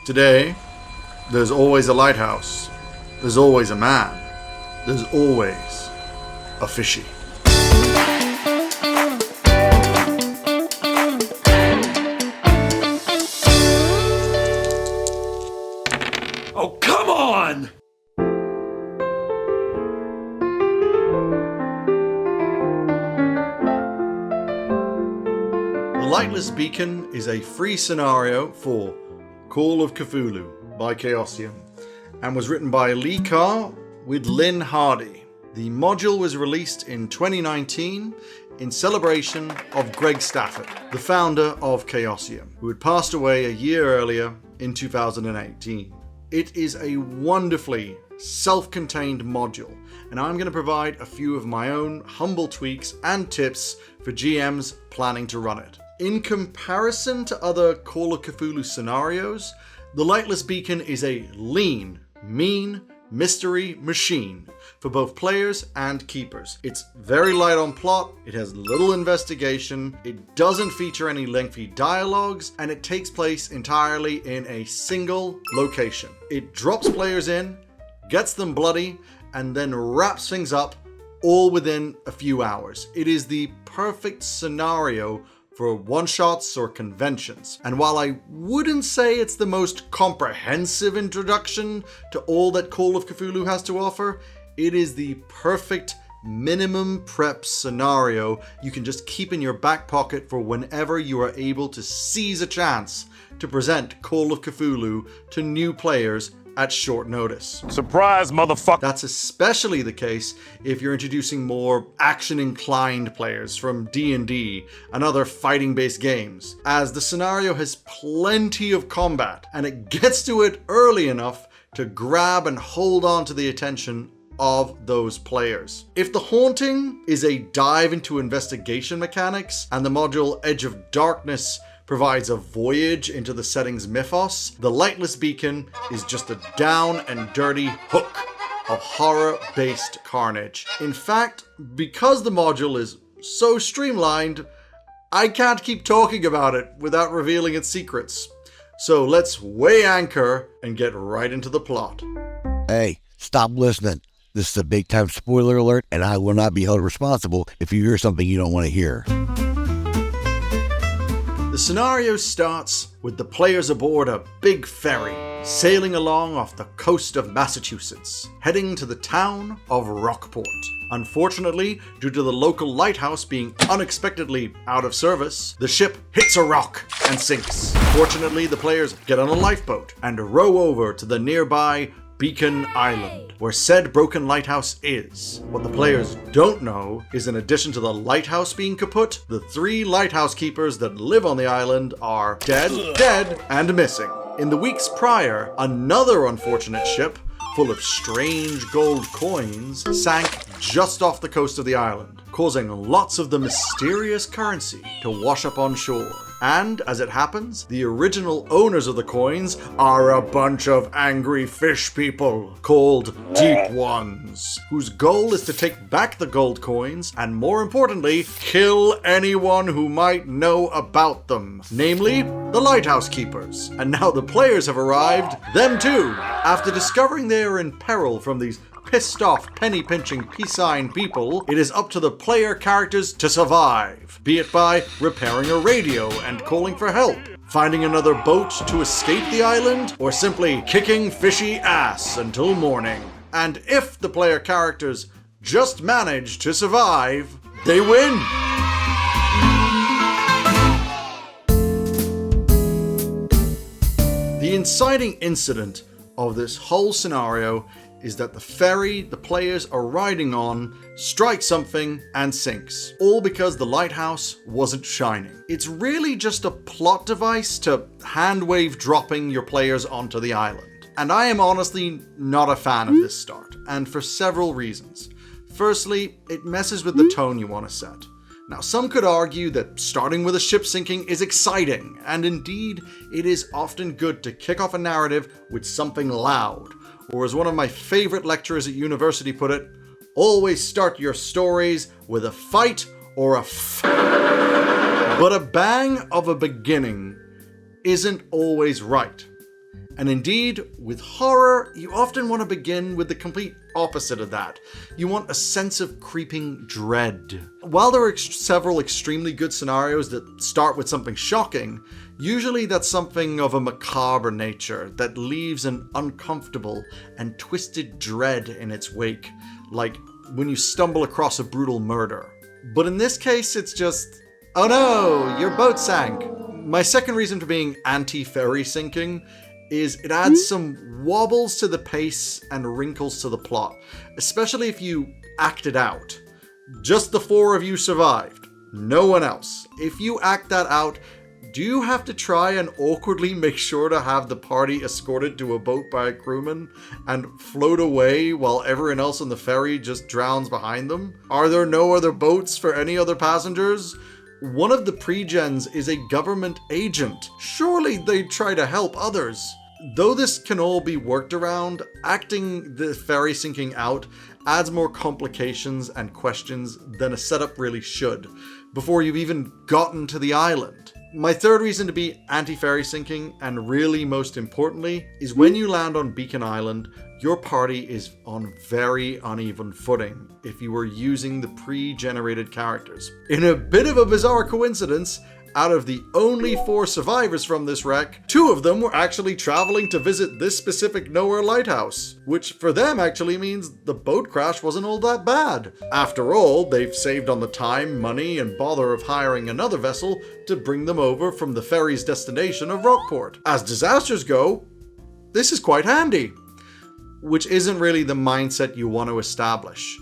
Today, there's always a lighthouse. There's always a man. There's always a fishy. Oh, come on! The Lightless Beacon is a free scenario for Call of Cthulhu by Chaosium and was written by Lee Carr with Lynn Hardy. The module was released in 2019 in celebration of Greg Stafford, the founder of Chaosium, who had passed away a year earlier in 2018. It is a wonderfully self-contained module, and I'm going to provide a few of my own humble tweaks and tips for GMs planning to run it. In comparison to other Call of Cthulhu scenarios, the Lightless Beacon is a lean, mean mystery machine for both players and keepers. It's very light on plot, it has little investigation, it doesn't feature any lengthy dialogues, and it takes place entirely in a single location. It drops players in, gets them bloody, and then wraps things up all within a few hours. It is the perfect scenario for one-shots or conventions. And while I wouldn't say it's the most comprehensive introduction to all that Call of Cthulhu has to offer, it is the perfect minimum prep scenario you can just keep in your back pocket for whenever you are able to seize a chance to present Call of Cthulhu to new players at short notice. Surprise, motherfucker! That's especially the case if you're introducing more action-inclined players from D&D and other fighting-based games, as the scenario has plenty of combat, and it gets to it early enough to grab and hold on to the attention of those players. If the haunting is a dive into investigation mechanics, and the module Edge of Darkness provides a voyage into the setting's mythos, the Lightless Beacon is just a down and dirty hook of horror-based carnage. In fact, because the module is so streamlined, I can't keep talking about it without revealing its secrets. So let's weigh anchor and get right into the plot. Hey, stop listening. This is a big-time spoiler alert, and I will not be held responsible if you hear something you don't want to hear. The scenario starts with the players aboard a big ferry, sailing along off the coast of Massachusetts, heading to the town of Rockport. Unfortunately, due to the local lighthouse being unexpectedly out of service, the ship hits a rock and sinks. Fortunately, the players get on a lifeboat and row over to the nearby Beacon Island, where said broken lighthouse is. What the players don't know is, in addition to the lighthouse being kaput, the 3 lighthouse keepers that live on the island are dead, and missing. In the weeks prior, another unfortunate ship, full of strange gold coins, sank just off the coast of the island, causing lots of the mysterious currency to wash up on shore. And, as it happens, the original owners of the coins are a bunch of angry fish people called Deep Ones, whose goal is to take back the gold coins and, more importantly, kill anyone who might know about them, namely the lighthouse keepers. And now the players have arrived, them too, after discovering they are in peril from these pissed off, penny-pinching, peace-sign people. It is up to the player characters to survive, be it by repairing a radio and calling for help, finding another boat to escape the island, or simply kicking fishy ass until morning. And if the player characters just manage to survive, they win! The inciting incident of this whole scenario is that the ferry the players are riding on strikes something and sinks, all because the lighthouse wasn't shining. It's really just a plot device to hand-wave dropping your players onto the island. And I am honestly not a fan of this start, and for several reasons. Firstly, it messes with the tone you want to set. Now, some could argue that starting with a ship sinking is exciting, and indeed, it is often good to kick off a narrative with something loud, or as one of my favorite lecturers at university put it, always start your stories with a fight or a But a bang of a beginning isn't always right. And indeed, with horror, you often want to begin with the complete opposite of that. You want a sense of creeping dread. While there are several extremely good scenarios that start with something shocking, usually that's something of a macabre nature that leaves an uncomfortable and twisted dread in its wake, like when you stumble across a brutal murder. But in this case, it's just, oh no, your boat sank. My second reason for being anti-ferry sinking is it adds some wobbles to the pace and wrinkles to the plot, especially if you act it out. Just the four of you survived, no one else. If you act that out, do you have to try and awkwardly make sure to have the party escorted to a boat by a crewman and float away while everyone else on the ferry just drowns behind them? Are there no other boats for any other passengers? One of the pre-gens is a government agent. Surely they'd try to help others. Though this can all be worked around, acting the ferry sinking out adds more complications and questions than a setup really should, before you've even gotten to the island. My third reason to be anti-ferry sinking, and really most importantly, is when you land on Beacon Island, your party is on very uneven footing if you were using the pre-generated characters. In a bit of a bizarre coincidence, out of the only 4 survivors from this wreck, 2 of them were actually traveling to visit this specific nowhere lighthouse, which for them actually means the boat crash wasn't all that bad. After all, they've saved on the time, money, and bother of hiring another vessel to bring them over from the ferry's destination of Rockport. As disasters go, this is quite handy. Which isn't really the mindset you want to establish.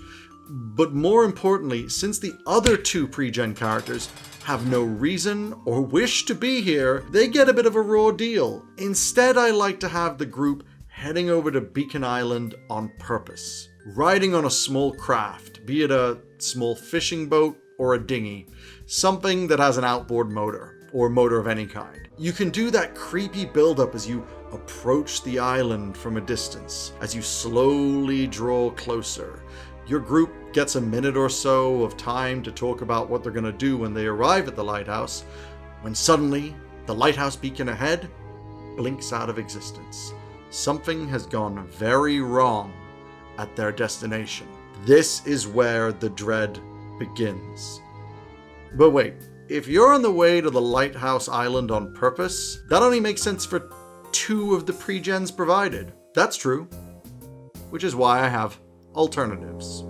But more importantly, since the other 2 pre-gen characters have no reason or wish to be here, they get a bit of a raw deal. Instead, I like to have the group heading over to Beacon Island on purpose, riding on a small craft, be it a small fishing boat or a dinghy, something that has an outboard motor, or motor of any kind. You can do that creepy build-up as you approach the island from a distance, as you slowly draw closer. Your group gets a minute or so of time to talk about what they're going to do when they arrive at the lighthouse, when suddenly the lighthouse beacon ahead blinks out of existence. Something has gone very wrong at their destination. This is where the dread begins. But wait, if you're on the way to the lighthouse island on purpose, that only makes sense for 2 of the pre-gens provided. That's true, which is why I have alternatives.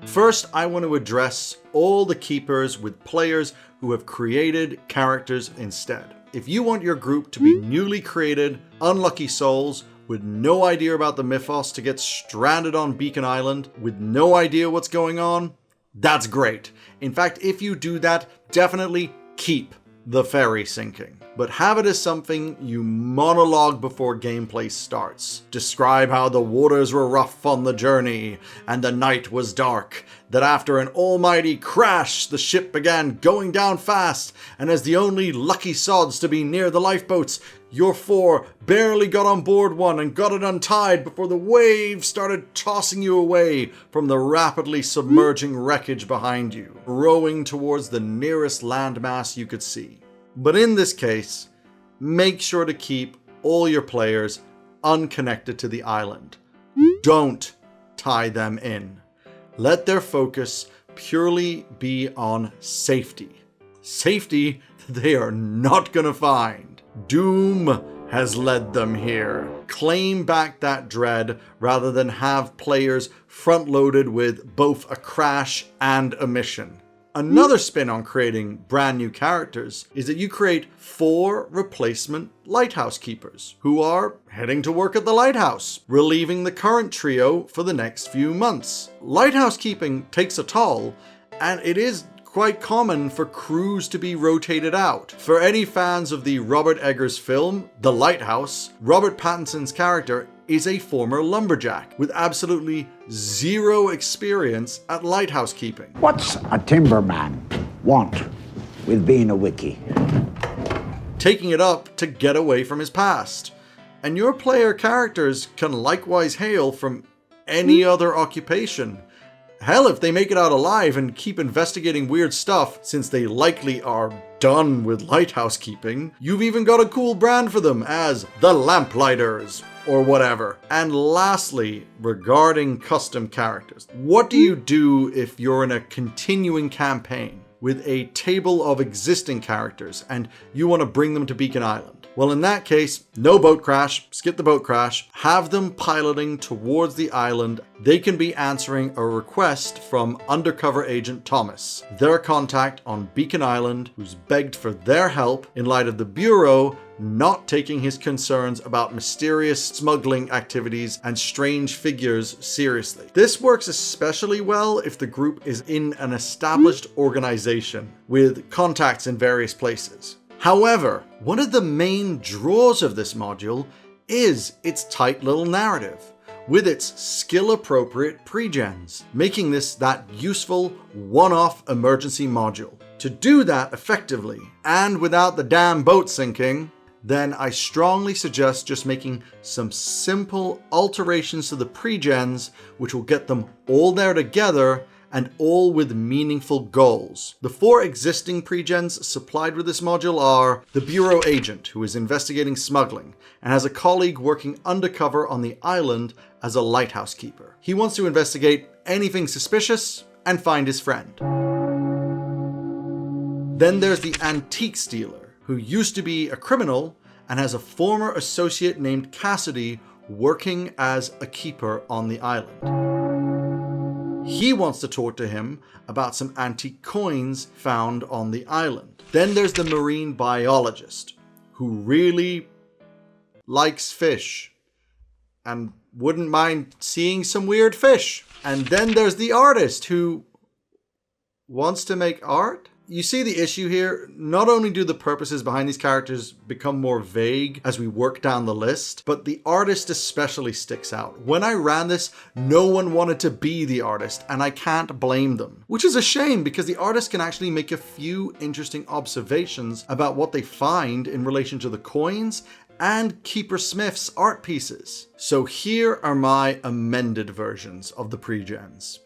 First, I want to address all the keepers with players who have created characters instead. If you want your group to be newly created, unlucky souls with no idea about the mythos to get stranded on Beacon Island with no idea what's going on, that's great. In fact, if you do that, definitely keep the ferry sinking. But have it as something you monologue before gameplay starts. Describe how the waters were rough on the journey, and the night was dark, that after an almighty crash, the ship began going down fast, and as the only lucky sods to be near the lifeboats, your 4 barely got on board one and got it untied before the waves started tossing you away from the rapidly submerging wreckage behind you, rowing towards the nearest landmass you could see. But in this case, make sure to keep all your players unconnected to the island. Don't tie them in. Let their focus purely be on safety. Safety that they are not gonna find. Doom has led them here. Claim back that dread rather than have players front-loaded with both a crash and a mission. Another spin on creating brand new characters is that you create 4 replacement lighthouse keepers who are heading to work at the lighthouse, relieving the current trio for the next few months. Lighthouse keeping takes a toll, and it is quite common for crews to be rotated out. For any fans of the Robert Eggers film, The Lighthouse, Robert Pattinson's character is a former lumberjack with absolutely 0 experience at lighthouse keeping. What's a timberman want with being a wiki? Taking it up to get away from his past. And your player characters can likewise hail from any other occupation, Hell, if they make it out alive and keep investigating weird stuff, since they likely are done with lighthouse keeping, you've even got a cool brand for them as the Lamplighters, or whatever. And lastly, regarding custom characters, what do you do if you're in a continuing campaign with a table of existing characters and you want to bring them to Beacon Island? Well, in that case, no boat crash, skip the boat crash, have them piloting towards the island. They can be answering a request from undercover agent Thomas, their contact on Beacon Island, who's begged for their help in light of the Bureau not taking his concerns about mysterious smuggling activities and strange figures seriously. This works especially well if the group is in an established organization with contacts in various places. However, one of the main draws of this module is its tight little narrative, with its skill-appropriate pre-gens, making this that useful one-off emergency module. To do that effectively, and without the damn boat sinking, then I strongly suggest just making some simple alterations to the pre-gens, which will get them all there together and all with meaningful goals. The 4 existing pre-gens supplied with this module are the Bureau agent, who is investigating smuggling and has a colleague working undercover on the island as a lighthouse keeper. He wants to investigate anything suspicious and find his friend. Then there's the antiques dealer, who used to be a criminal and has a former associate named Cassidy working as a keeper on the island. He wants to talk to him about some antique coins found on the island. Then there's the marine biologist, who really likes fish and wouldn't mind seeing some weird fish. And then there's the artist, who wants to make art. You see the issue here? Not only do the purposes behind these characters become more vague as we work down the list, but the artist especially sticks out. When I ran this, no one wanted to be the artist, and I can't blame them. Which is a shame, because the artist can actually make a few interesting observations about what they find in relation to the coins and Keeper Smith's art pieces. So here are my amended versions of the pre-gens.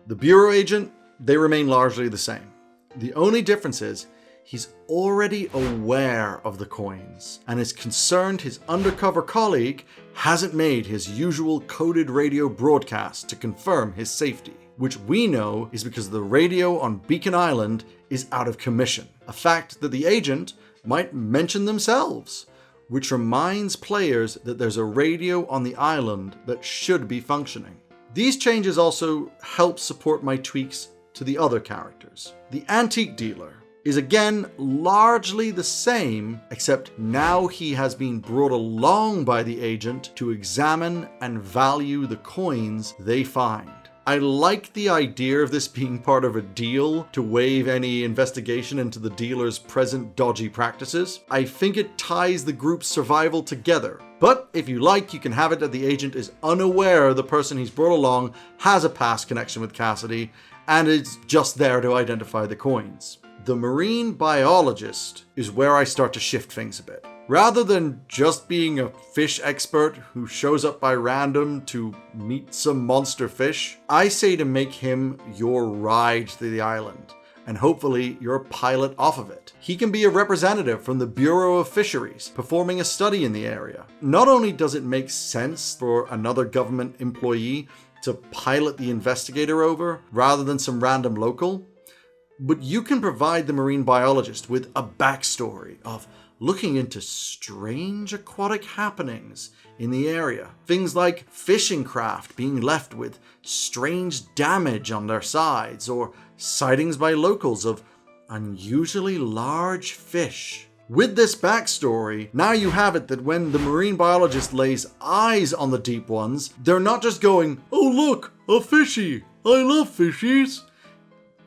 The Bureau agent, they remain largely the same. The only difference is he's already aware of the coins and is concerned his undercover colleague hasn't made his usual coded radio broadcast to confirm his safety, which we know is because the radio on Beacon Island is out of commission, a fact that the agent might mention themselves, which reminds players that there's a radio on the island that should be functioning. These changes also help support my tweaks to the other characters. The antique dealer is again largely the same, except now he has been brought along by the agent to examine and value the coins they find. I like the idea of this being part of a deal to waive any investigation into the dealer's present dodgy practices. I think it ties the group's survival together. But if you like, you can have it that the agent is unaware the person he's brought along has a past connection with Cassidy and is just there to identify the coins. The marine biologist is where I start to shift things a bit. Rather than just being a fish expert who shows up by random to meet some monster fish, I say to make him your ride to the island, and hopefully your pilot off of it. He can be a representative from the Bureau of Fisheries, performing a study in the area. Not only does it make sense for another government employee to pilot the investigator over rather than some random local, but you can provide the marine biologist with a backstory of looking into strange aquatic happenings in the area. Things like fishing craft being left with strange damage on their sides, or sightings by locals of unusually large fish. With this backstory, now you have it that when the marine biologist lays eyes on the deep ones, they're not just going, "Oh look, a fishy, I love fishies."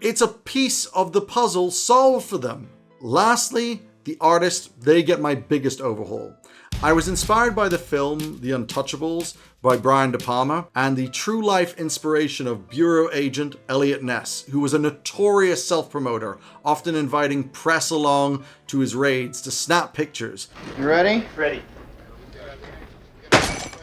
It's a piece of the puzzle solved for them. Lastly, the artists, they get my biggest overhaul. I was inspired by the film The Untouchables by Brian De Palma and the true life inspiration of Bureau agent Elliot Ness, who was a notorious self-promoter, often inviting press along to his raids to snap pictures. You ready? Ready.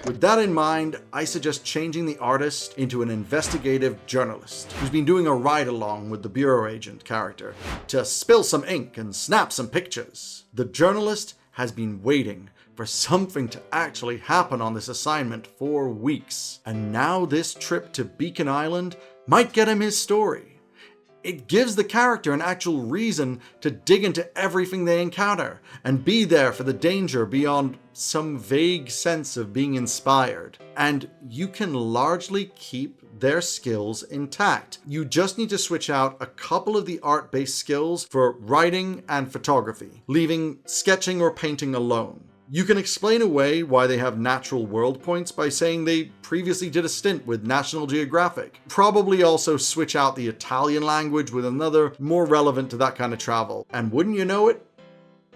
With that in mind, I suggest changing the artist into an investigative journalist who's been doing a ride-along with the bureau agent character to spill some ink and snap some pictures. The journalist has been waiting for something to actually happen on this assignment for weeks, and now this trip to Beacon Island might get him his story. It gives the character an actual reason to dig into everything they encounter and be there for the danger beyond some vague sense of being inspired. And you can largely keep their skills intact. You just need to switch out a couple of the art-based skills for writing and photography, leaving sketching or painting alone. You can explain away why they have natural world points by saying they previously did a stint with National Geographic. Probably also switch out the Italian language with another more relevant to that kind of travel. And wouldn't you know it,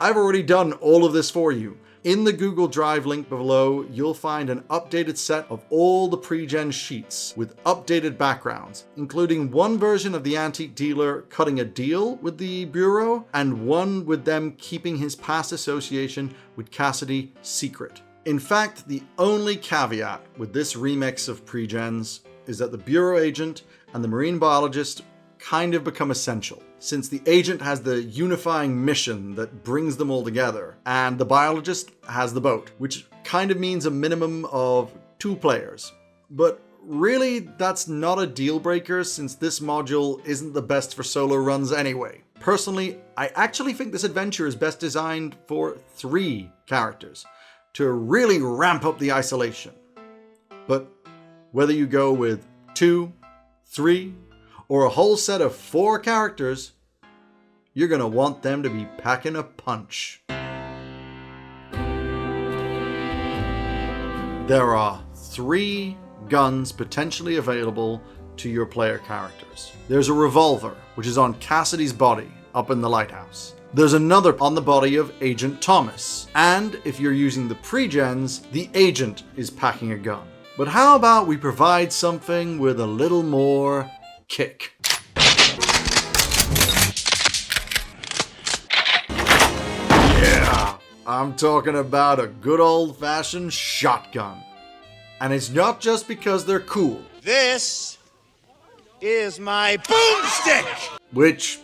I've already done all of this for you. In the Google Drive link below, you'll find an updated set of all the pre-gen sheets with updated backgrounds, including one version of the antique dealer cutting a deal with the bureau and one with them keeping his past association with Cassidy secret. In fact, the only caveat with this remix of pre-gens is that the bureau agent and the marine biologist kind of become essential, since the agent has the unifying mission that brings them all together, and the biologist has the boat, which kind of means a minimum of 2 players. But really, that's not a deal breaker, since this module isn't the best for solo runs anyway. Personally, I actually think this adventure is best designed for 3 characters, to really ramp up the isolation. But whether you go with 2, 3, or a whole set of 4 characters, you're gonna want them to be packing a punch. There are 3 guns potentially available to your player characters. There's a revolver, which is on Cassidy's body up in the lighthouse. There's another on the body of Agent Thomas. And if you're using the pre-gens, the agent is packing a gun. But how about we provide something with a little more kick? Yeah, I'm talking about a good old-fashioned shotgun. And it's not just because they're cool. This is my boomstick! Which,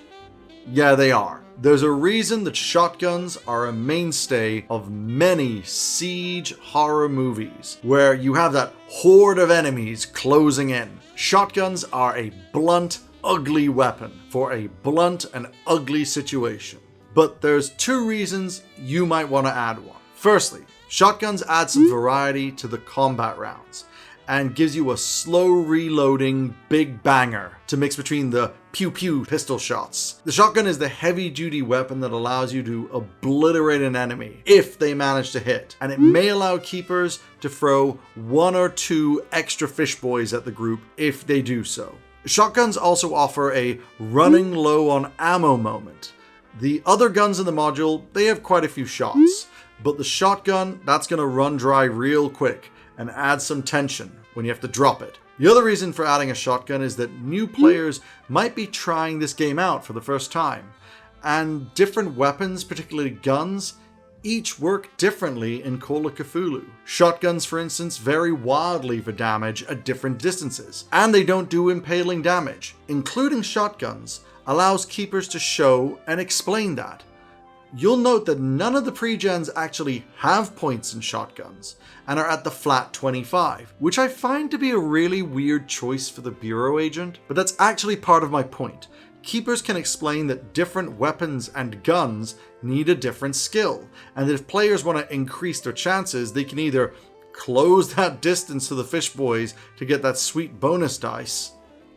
yeah, they are. There's a reason that shotguns are a mainstay of many siege horror movies, where you have that horde of enemies closing in. Shotguns are a blunt, ugly weapon for a blunt and ugly situation. But there's 2 reasons you might want to add one. Firstly, shotguns add some variety to the combat rounds and gives you a slow reloading big banger to mix between the pew-pew pistol shots. The shotgun is the heavy-duty weapon that allows you to obliterate an enemy if they manage to hit, and it may allow keepers to throw 1 or 2 extra fish boys at the group if they do so. Shotguns also offer a running low on ammo moment. The other guns in the module, they have quite a few shots, but the shotgun, that's going to run dry real quick and add some tension when you have to drop it. The other reason for adding a shotgun is that new players might be trying this game out for the first time, and different weapons, particularly guns, each work differently in Call of Cthulhu. Shotguns, for instance, vary wildly for damage at different distances, and they don't do impaling damage. Including shotguns allows keepers to show and explain that. You'll note that none of the pre-gens actually have points in shotguns and are at the flat 25, which I find to be a really weird choice for the bureau agent, but that's actually part of my point. Keepers can explain that different weapons and guns need a different skill, and that if players want to increase their chances, they can either close that distance to the fish boys to get that sweet bonus dice,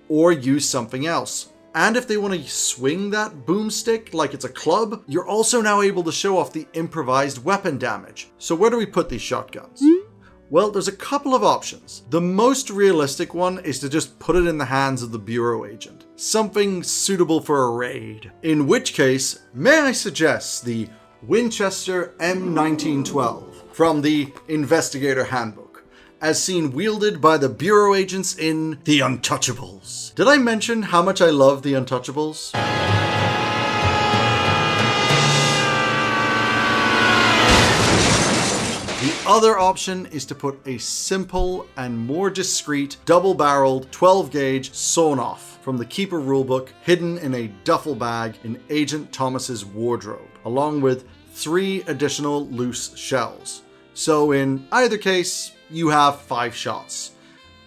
or use something else. And if they want to swing that boomstick like it's a club, you're also now able to show off the improvised weapon damage. So where do we put these shotguns? Well, there's a couple of options. The most realistic one is to just put it in the hands of the bureau agent. Something suitable for a raid. In which case, may I suggest the Winchester M1912 from the Investigator Handbook, as seen wielded by the bureau agents in The Untouchables. Did I mention how much I love The Untouchables? The other option is to put a simple and more discreet double-barreled 12-gauge sawn-off from the Keeper rulebook hidden in a duffel bag in Agent Thomas's wardrobe, along with 3 additional loose shells. So in either case, you have 5 shots.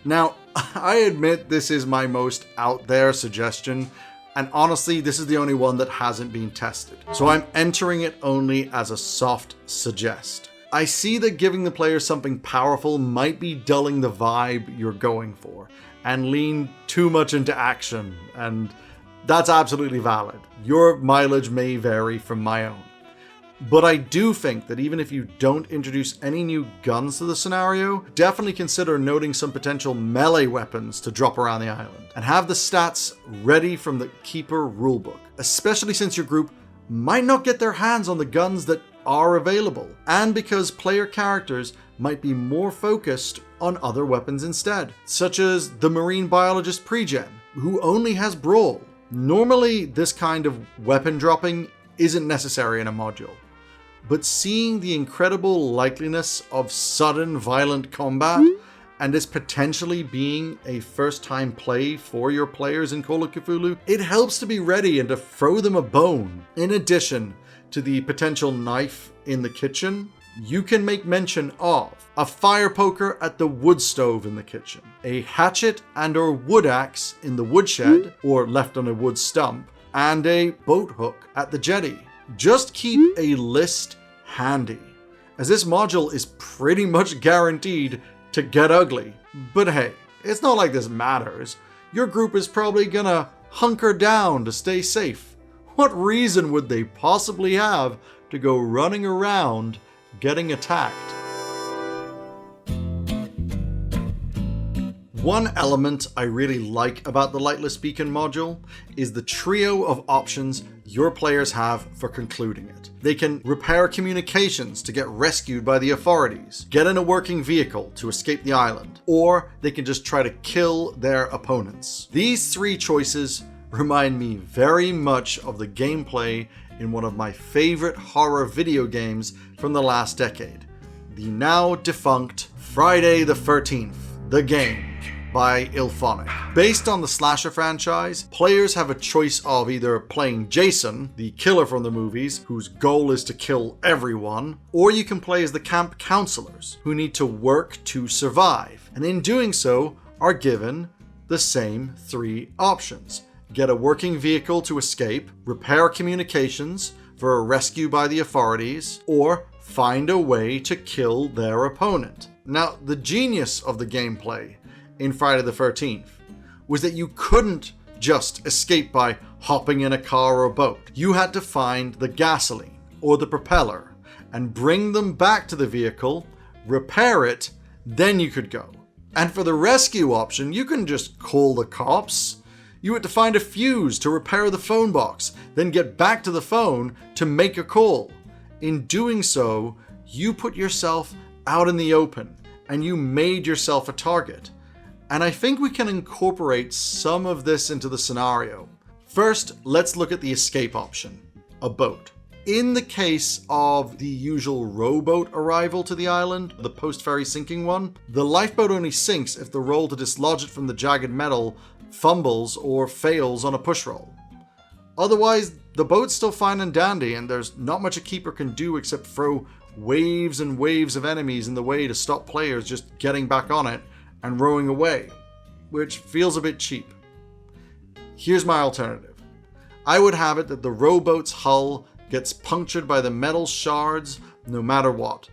Now, I admit this is my most out there suggestion, and honestly, this is the only one that hasn't been tested. So I'm entering it only as a soft suggest. I see that giving the player something powerful might be dulling the vibe you're going for, and lean too much into action, and that's absolutely valid. Your mileage may vary from my own. But I do think that even if you don't introduce any new guns to the scenario, definitely consider noting some potential melee weapons to drop around the island, and have the stats ready from the Keeper rulebook, especially since your group might not get their hands on the guns that are available, and because player characters might be more focused on other weapons instead, such as the Marine Biologist Pre-Gen, who only has Brawl. Normally, this kind of weapon dropping isn't necessary in a module, but seeing the incredible likeliness of sudden violent combat and this potentially being a first-time play for your players in Call of Cthulhu, it helps to be ready and to throw them a bone. In addition to the potential knife in the kitchen, you can make mention of a fire poker at the wood stove in the kitchen, a hatchet and or wood axe in the woodshed or left on a wood stump, and a boat hook at the jetty. Just keep a list handy, as this module is pretty much guaranteed to get ugly. But hey, it's not like this matters. Your group is probably gonna hunker down to stay safe. What reason would they possibly have to go running around getting attacked? One element I really like about the Lightless Beacon module is the trio of options your players have for concluding it. They can repair communications to get rescued by the authorities, get in a working vehicle to escape the island, or they can just try to kill their opponents. These 3 choices remind me very much of the gameplay in one of my favorite horror video games from the last decade, the now defunct Friday the 13th, the game, by IllFonic. Based on the slasher franchise, players have a choice of either playing Jason, the killer from the movies, whose goal is to kill everyone, or you can play as the camp counselors, who need to work to survive, and in doing so, are given the same 3 options. Get a working vehicle to escape, repair communications for a rescue by the authorities, or find a way to kill their opponent. Now, the genius of the gameplay in Friday the 13th was that you couldn't just escape by hopping in a car or boat. You had to find the gasoline or the propeller and bring them back to the vehicle, repair it, then you could go. And for the rescue option, you couldn't just call the cops. You had to find a fuse to repair the phone box, then get back to the phone to make a call. In doing so, you put yourself out in the open and you made yourself a target. And I think we can incorporate some of this into the scenario. First, let's look at the escape option, a boat. In the case of the usual rowboat arrival to the island, the post-ferry sinking one, the lifeboat only sinks if the roll to dislodge it from the jagged metal fumbles or fails on a push roll. Otherwise, the boat's still fine and dandy, and there's not much a keeper can do except throw waves and waves of enemies in the way to stop players just getting back on it and rowing away, which feels a bit cheap. Here's my alternative. I would have it that the rowboat's hull gets punctured by the metal shards no matter what.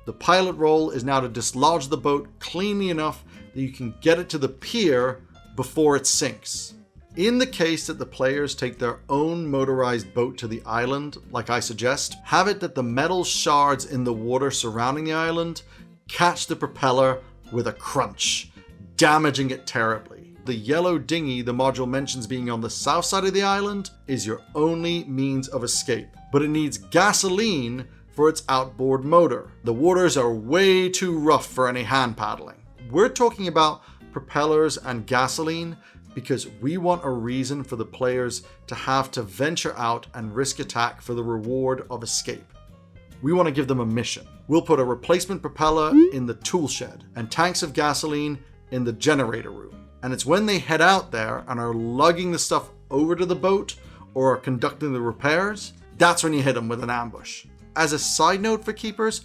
The pilot role is now to dislodge the boat cleanly enough that you can get it to the pier before it sinks. In the case that the players take their own motorized boat to the island, like I suggest, have it that the metal shards in the water surrounding the island catch the propeller with a crunch, damaging it terribly. The yellow dinghy the module mentions being on the south side of the island is your only means of escape, but it needs gasoline for its outboard motor. The waters are way too rough for any hand paddling. We're talking about propellers and gasoline because we want a reason for the players to have to venture out and risk attack for the reward of escape. we want to give them a mission. We'll put a replacement propeller in the tool shed and tanks of gasoline in the generator room. And it's when they head out there and are lugging the stuff over to the boat or are conducting the repairs, that's when you hit them with an ambush. As a side note for keepers,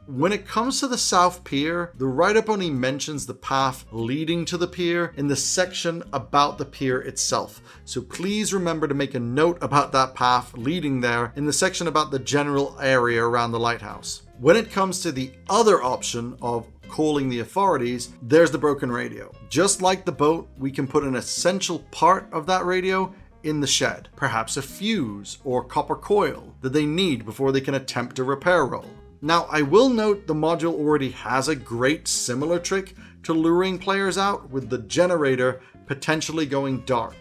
when it comes to the South Pier, the write-up only mentions the path leading to the pier in the section about the pier itself. So please remember to make a note about that path leading there in the section about the general area around the lighthouse. When it comes to the other option of calling the authorities, there's the broken radio. Just like the boat, we can put an essential part of that radio in the shed, perhaps a fuse or copper coil that they need before they can attempt a repair roll. Now, I will note the module already has a great similar trick to luring players out with the generator potentially going dark.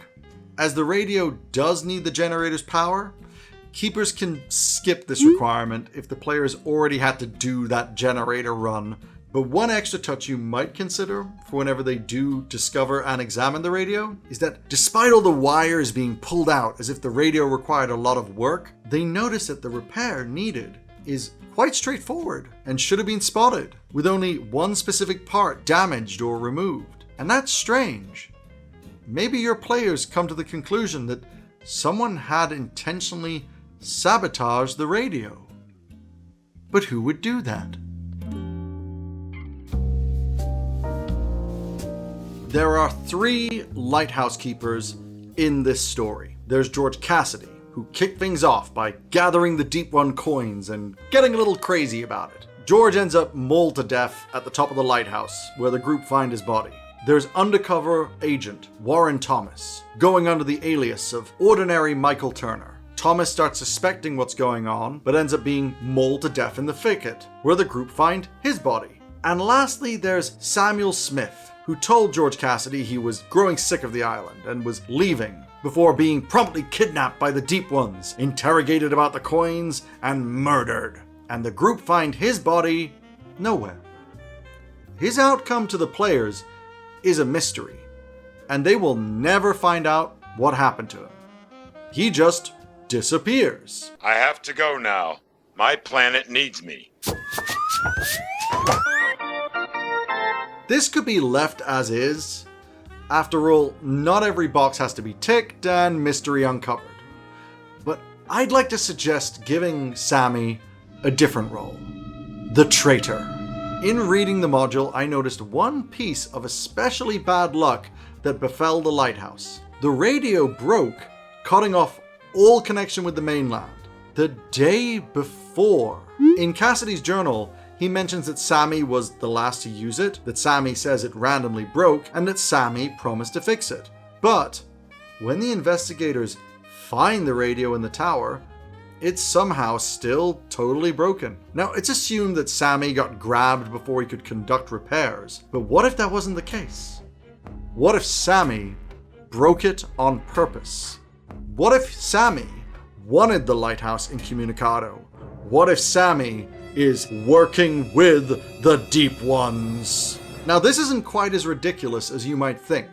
As the radio does need the generator's power, keepers can skip this requirement if the players already had to do that generator run. But one extra touch you might consider for whenever they do discover and examine the radio is that despite all the wires being pulled out as if the radio required a lot of work, they notice that the repair needed is quite straightforward and should have been spotted, with only one specific part damaged or removed. And that's strange. Maybe your players come to the conclusion that someone had intentionally sabotaged the radio. But who would do that? There are 3 lighthouse keepers in this story. There's George Cassidy, who kicked things off by gathering the Deep One coins and getting a little crazy about it. George ends up mauled to death at the top of the lighthouse, where the group find his body. There's undercover agent Warren Thomas, going under the alias of Ordinary Michael Turner. Thomas starts suspecting what's going on, but ends up being mauled to death in the thicket, where the group find his body. And lastly, there's Samuel Smith, who told George Cassidy he was growing sick of the island and was leaving, before being promptly kidnapped by the Deep Ones, interrogated about the coins, and murdered. And the group find his body nowhere. His outcome to the players is a mystery, and they will never find out what happened to him. He just disappears. I have to go now. My planet needs me. This could be left as is. After all, not every box has to be ticked and mystery uncovered. But I'd like to suggest giving Sammy a different role. The traitor. In reading the module, I noticed one piece of especially bad luck that befell the lighthouse. The radio broke, cutting off all connection with the mainland the day before. In Cassidy's journal, he mentions that Sammy was the last to use it, that Sammy says it randomly broke, and that Sammy promised to fix it. But when the investigators find the radio in the tower, it's somehow still totally broken. Now, it's assumed that Sammy got grabbed before he could conduct repairs, but what if that wasn't the case? What if Sammy broke it on purpose? What if Sammy wanted the lighthouse incommunicado? What if Sammy is working with the Deep Ones? Now, this isn't quite as ridiculous as you might think.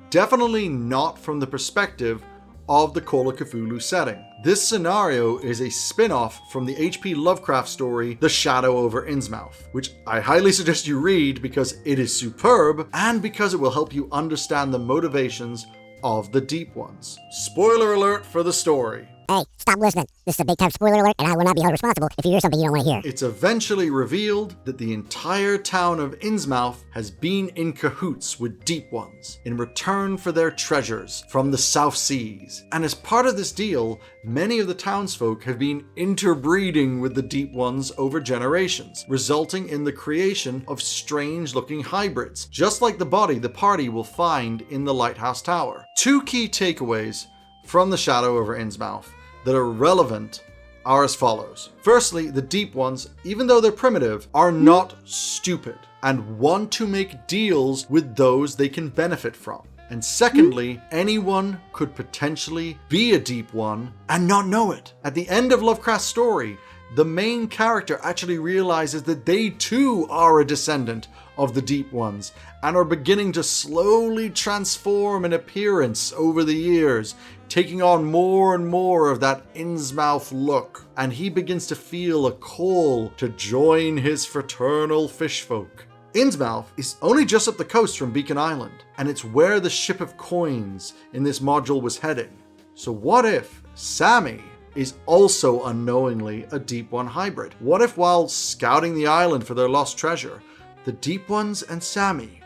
Definitely not from the perspective of the Call of Cthulhu setting. This scenario is a spin-off from the H.P. Lovecraft story, The Shadow over Innsmouth, which I highly suggest you read because it is superb and because it will help you understand the motivations of the Deep Ones. Spoiler alert for the story. Hey, stop listening. This is a big-time spoiler alert, and I will not be held responsible if you hear something you don't want to hear. It's eventually revealed that the entire town of Innsmouth has been in cahoots with Deep Ones in return for their treasures from the South Seas. And as part of this deal, many of the townsfolk have been interbreeding with the Deep Ones over generations, resulting in the creation of strange-looking hybrids, just like the body the party will find in the Lighthouse Tower. 2 key takeaways from The Shadow over Innsmouth that are relevant are as follows. Firstly, the Deep Ones, even though they're primitive, are not stupid and want to make deals with those they can benefit from. And secondly, anyone could potentially be a Deep One and not know it. At the end of Lovecraft's story, the main character actually realizes that they too are a descendant of the Deep Ones and are beginning to slowly transform in appearance over the years, taking on more and more of that Innsmouth look, and he begins to feel a call to join his fraternal fishfolk. Innsmouth is only just up the coast from Beacon Island, and it's where the Ship of Coins in this module was heading. So what if Sammy is also unknowingly a Deep One hybrid? What if while scouting the island for their lost treasure, the Deep Ones and Sammy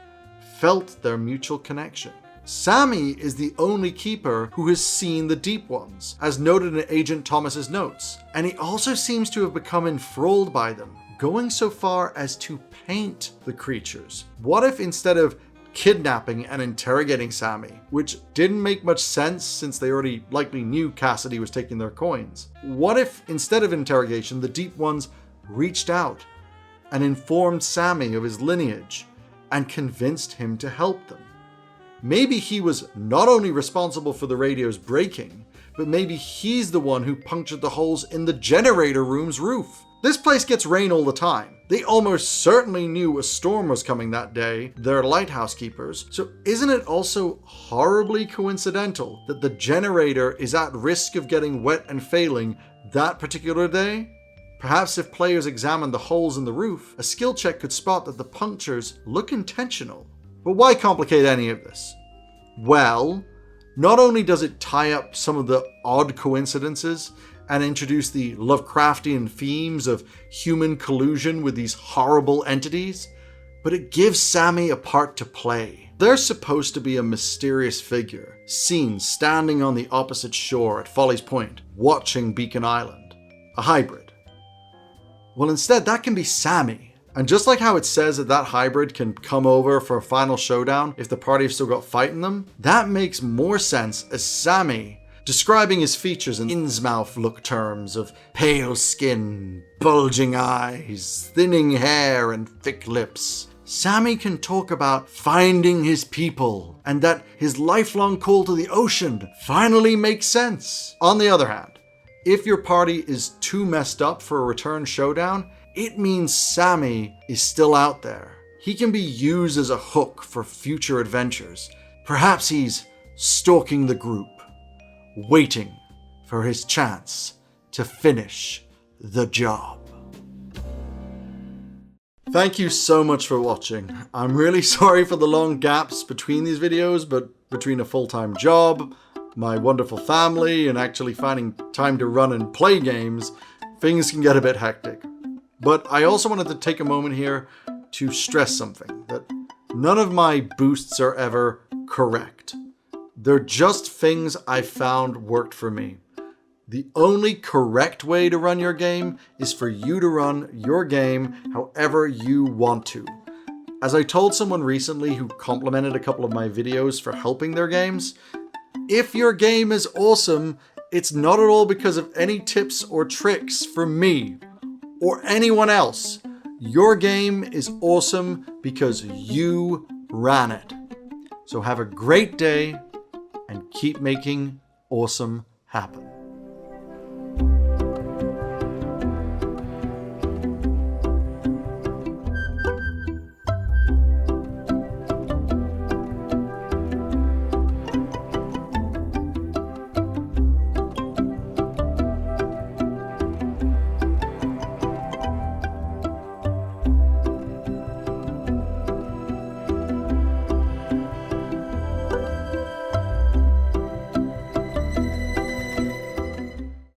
felt their mutual connection? Sammy is the only keeper who has seen the Deep Ones, as noted in Agent Thomas's notes, and he also seems to have become enthralled by them, going so far as to paint the creatures. What if instead of kidnapping and interrogating Sammy, which didn't make much sense since they already likely knew Cassidy was taking their coins, what if instead of interrogation, the Deep Ones reached out and informed Sammy of his lineage and convinced him to help them? Maybe he was not only responsible for the radio's breaking, but maybe he's the one who punctured the holes in the generator room's roof. This place gets rain all the time. They almost certainly knew a storm was coming that day, their lighthouse keepers, so isn't it also horribly coincidental that the generator is at risk of getting wet and failing that particular day? Perhaps if players examine the holes in the roof, a skill check could spot that the punctures look intentional. But why complicate any of this? Well, not only does it tie up some of the odd coincidences and introduce the Lovecraftian themes of human collusion with these horrible entities, but it gives Sammy a part to play. They're supposed to be a mysterious figure, seen standing on the opposite shore at Folly's Point, watching Beacon Island. A hybrid. Well, instead, that can be Sammy. And just like how it says that hybrid can come over for a final showdown if the party have still got fight in them, that makes more sense as Sammy, describing his features in Innsmouth look terms of pale skin, bulging eyes, thinning hair, and thick lips. Sammy can talk about finding his people, and that his lifelong call to the ocean finally makes sense. On the other hand, if your party is too messed up for a return showdown, it means Sammy is still out there. He can be used as a hook for future adventures. Perhaps he's stalking the group, waiting for his chance to finish the job. Thank you so much for watching. I'm really sorry for the long gaps between these videos, but between a full-time job, my wonderful family, and actually finding time to run and play games, things can get a bit hectic. But I also wanted to take a moment here to stress something, that none of my boosts are ever correct. They're just things I found worked for me. The only correct way to run your game is for you to run your game however you want to. As I told someone recently who complimented a couple of my videos for helping their games, if your game is awesome, it's not at all because of any tips or tricks from me or anyone else. Your game is awesome because you ran it. So have a great day and keep making awesome happen.